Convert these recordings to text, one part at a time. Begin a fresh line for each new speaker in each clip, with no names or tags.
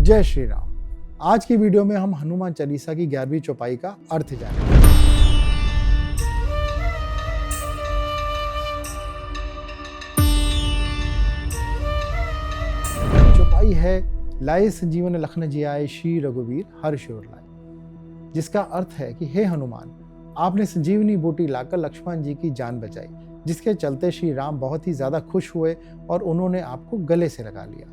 जय श्री राम। आज की वीडियो में हम हनुमान चालीसा की 11वीं चौपाई का अर्थ जानेंगे। चौपाई है लाए संजीवन लखन जियाए श्री रघुवीर हर्ष उर लाए, जिसका अर्थ है कि हे हनुमान, आपने संजीवनी बूटी लाकर लक्ष्मण जी की जान बचाई, जिसके चलते श्री राम बहुत ही ज्यादा खुश हुए और उन्होंने आपको गले से लगा लिया।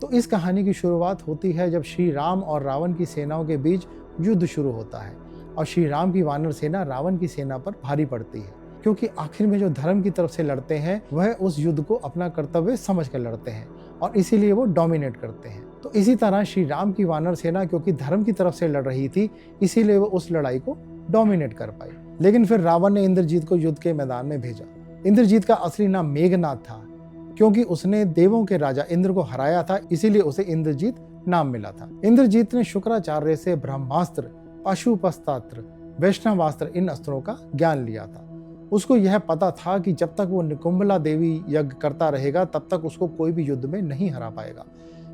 तो इस कहानी की शुरुआत होती है जब श्री राम और रावण की सेनाओं के बीच युद्ध शुरू होता है और श्री राम की वानर सेना रावण की सेना पर भारी पड़ती है, क्योंकि आखिर में जो धर्म की तरफ से लड़ते हैं वह उस युद्ध को अपना कर्तव्य समझकर लड़ते हैं और इसीलिए वो डोमिनेट करते हैं। तो इसी तरह श्री राम की वानर सेना क्योंकि धर्म की तरफ से लड़ रही थी, इसीलिए वो उस लड़ाई को डोमिनेट कर पाई। लेकिन फिर रावण ने इंद्रजीत को युद्ध के मैदान में भेजा। इंद्रजीत का असली नाम मेघनाथ था, क्योंकि उसने देवों के राजा इंद्र को हराया था, इसीलिए उसे इंद्रजीत नाम मिला था। इंद्रजीत ने शुक्राचार्य से ब्रह्मास्त्र, पाशुपस्त्रास्त्र, वैष्णवास्त्र इन अस्त्रों का ज्ञान लिया था। उसको यह पता था कि जब तक वो निकुंभला देवी यज्ञ करता रहेगा तब तक उसको कोई भी युद्ध में नहीं हरा पाएगा,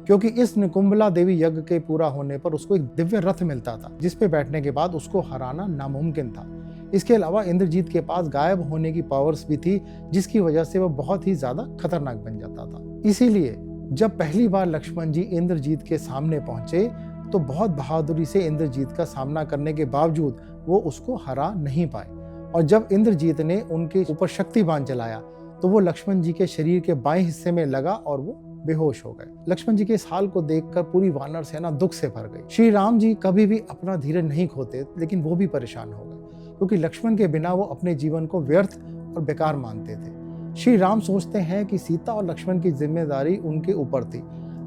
क्योंकि इस निकुंभला देवी यज्ञ के पूरा होने पर उसको एक दिव्य रथ मिलता था, जिस पे बैठने के बाद उसको हराना नामुमकिन था। इसके अलावा इंद्रजीत के पास गायब होने की पावर्स भी थी, जिसकी वजह से वह बहुत ही ज्यादा खतरनाक बन जाता था। इसीलिए जब पहली बार लक्ष्मण जी इंद्रजीत के सामने पहुंचे तो बहुत बहादुरी से इंद्रजीत का सामना करने के बावजूद वो उसको हरा नहीं पाए। और जब इंद्रजीत ने उनके ऊपर शक्तिबाण चलाया तो वो लक्ष्मण जी के शरीर के बाएं हिस्से में लगा और वो बेहोश हो गए। लक्ष्मण जी के इस हाल को देखकर पूरी वानर सेना दुख से भर गई। श्री राम जी कभी भी अपना धीरज नहीं खोते, लेकिन वो भी परेशान हो गए, क्योंकि लक्ष्मण के बिना वो अपने जीवन को व्यर्थ और बेकार मानते थे। श्री राम सोचते हैं कि सीता और लक्ष्मण की जिम्मेदारी उनके ऊपर थी।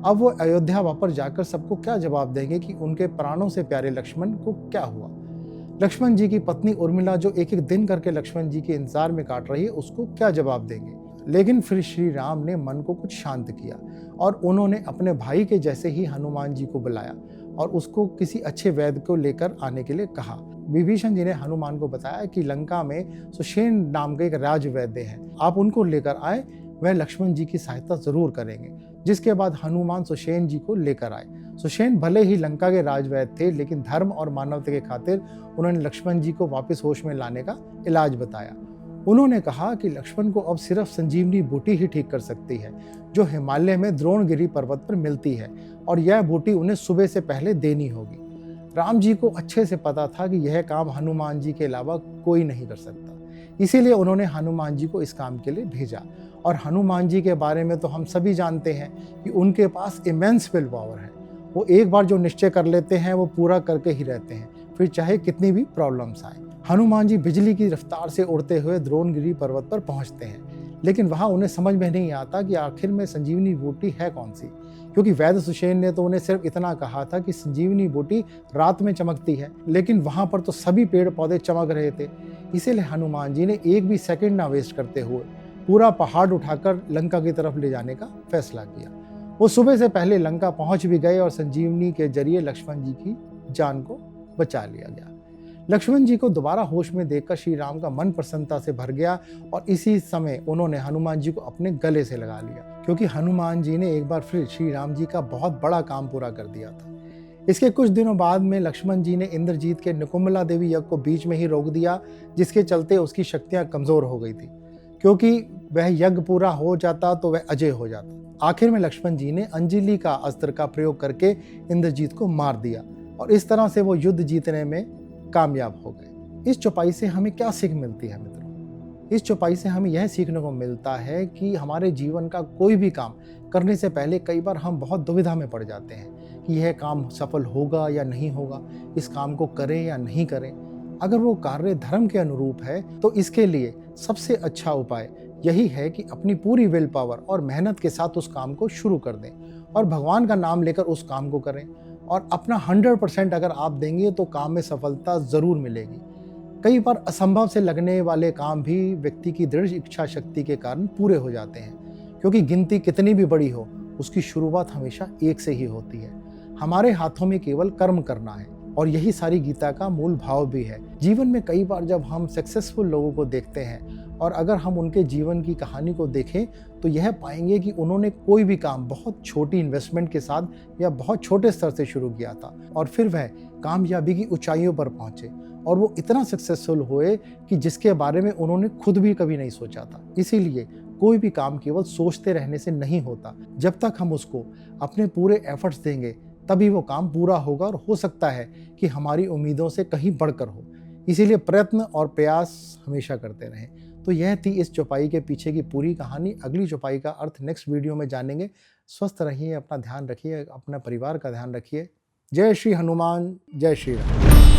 अब वो अयोध्या वापस जाकर सबको क्या जवाब देंगे कि उनके प्राणों से प्यारे लक्ष्मण को क्या हुआ। लक्ष्मण जी की पत्नी उर्मिला जो एक एक दिन करके लक्ष्मण जी के इंतजार में काट रही है, उसको क्या जवाब देंगे। लेकिन फिर श्री राम ने मन को कुछ शांत किया और उन्होंने अपने भाई के जैसे ही हनुमान जी को बुलाया और उसको किसी अच्छे वैद्य को लेकर आने के लिए कहा। विभीषण जी ने हनुमान को बताया कि लंका में सुषेण नाम के एक राज वैद्य हैं, आप उनको लेकर आए, वह लक्ष्मण जी की सहायता जरूर करेंगे। जिसके बाद हनुमान सुषेण जी को लेकर आए। सुषेण भले ही लंका के राजवैद्य थे, लेकिन धर्म और मानवता के खातिर उन्होंने लक्ष्मण जी को वापस होश में लाने का इलाज बताया। उन्होंने कहा कि लक्ष्मण को अब सिर्फ संजीवनी बूटी ही ठीक कर सकती है, जो हिमालय में द्रोणगिरी पर्वत पर मिलती है, और यह बूटी उन्हें सुबह से पहले देनी होगी। राम जी को अच्छे से पता था कि यह काम हनुमान जी के अलावा कोई नहीं कर सकता, इसीलिए उन्होंने हनुमान जी को इस काम के लिए भेजा। और हनुमान जी के बारे में तो हम सभी जानते हैं कि उनके पास इमेंस विल पावर है। वो एक बार जो निश्चय कर लेते हैं वो पूरा करके ही रहते हैं, फिर चाहे कितनी भी प्रॉब्लम्स आए। हनुमान जी बिजली की रफ्तार से उड़ते हुए द्रोणगिरी पर्वत पर पहुंचते हैं, लेकिन वहां उन्हें समझ में नहीं आता कि आखिर में संजीवनी बूटी है कौन सी, क्योंकि वैद्य सुषेण ने तो उन्हें सिर्फ इतना कहा था कि संजीवनी बूटी रात में चमकती है, लेकिन वहां पर तो सभी पेड़ पौधे चमक रहे थे। इसीलिए हनुमान जी ने एक भी सेकंड ना वेस्ट करते हुए पूरा पहाड़ उठाकर लंका की तरफ ले जाने का फैसला किया। वो सुबह से पहले लंका पहुंच भी गए और संजीवनी के जरिए लक्ष्मण जी की जान को बचा लिया गया। लक्ष्मण जी को दोबारा होश में देखकर श्री राम का मन प्रसन्नता से भर गया और इसी समय उन्होंने हनुमान जी को अपने गले से लगा लिया, क्योंकि हनुमान जी ने एक बार फिर श्री राम जी का बहुत बड़ा काम पूरा कर दिया था। इसके कुछ दिनों बाद में लक्ष्मण जी ने इंद्रजीत के निकुंभला देवी यज्ञ को बीच में ही रोक दिया, जिसके चलते उसकी शक्तियां कमजोर हो गई थी, क्योंकि वह यज्ञ पूरा हो जाता तो वह अजय हो जाता। आखिर में लक्ष्मण जी ने अंजलि का अस्त्र का प्रयोग करके इंद्रजीत को मार दिया और इस तरह से वो युद्ध जीतने में कामयाब हो गए। इस चौपाई से हमें क्या सीख मिलती है मित्रों? इस चौपाई से हमें यह सीखने को मिलता है कि हमारे जीवन का कोई भी काम करने से पहले कई बार हम बहुत दुविधा में पड़ जाते हैं कि यह काम सफल होगा या नहीं होगा, इस काम को करें या नहीं करें। अगर वो कार्य धर्म के अनुरूप है तो इसके लिए सबसे अच्छा उपाय यही है कि अपनी पूरी विल पावर और मेहनत के साथ उस काम को शुरू कर दें और भगवान का नाम लेकर उस काम को करें, और अपना 100% अगर आप देंगे तो काम में सफलता जरूर मिलेगी। कई बार असंभव से लगने वाले काम भी व्यक्ति की दृढ़ इच्छा शक्ति के कारण पूरे हो जाते हैं, क्योंकि गिनती कितनी भी बड़ी हो उसकी शुरुआत हमेशा एक से ही होती है। हमारे हाथों में केवल कर्म करना है, और यही सारी गीता का मूल भाव भी है। जीवन में कई बार जब हम सक्सेसफुल लोगों को देखते हैं और अगर हम उनके जीवन की कहानी को देखें तो यह पाएंगे कि उन्होंने कोई भी काम बहुत छोटी इन्वेस्टमेंट के साथ या बहुत छोटे स्तर से शुरू किया था और फिर वह कामयाबी की ऊंचाइयों पर पहुंचे और वो इतना सक्सेसफुल हुए कि जिसके बारे में उन्होंने खुद भी कभी नहीं सोचा था। इसीलिए कोई भी काम केवल सोचते रहने से नहीं होता, जब तक हम उसको अपने पूरे एफर्ट्स देंगे तभी वो काम पूरा होगा और हो सकता है कि हमारी उम्मीदों से कहीं बढ़कर हो। इसीलिए प्रयत्न और प्रयास हमेशा करते रहें। तो यह थी इस चौपाई के पीछे की पूरी कहानी। अगली चौपाई का अर्थ नेक्स्ट वीडियो में जानेंगे। स्वस्थ रहिए, अपना ध्यान रखिए, अपना परिवार का ध्यान रखिए। जय श्री हनुमान, जय श्री राम।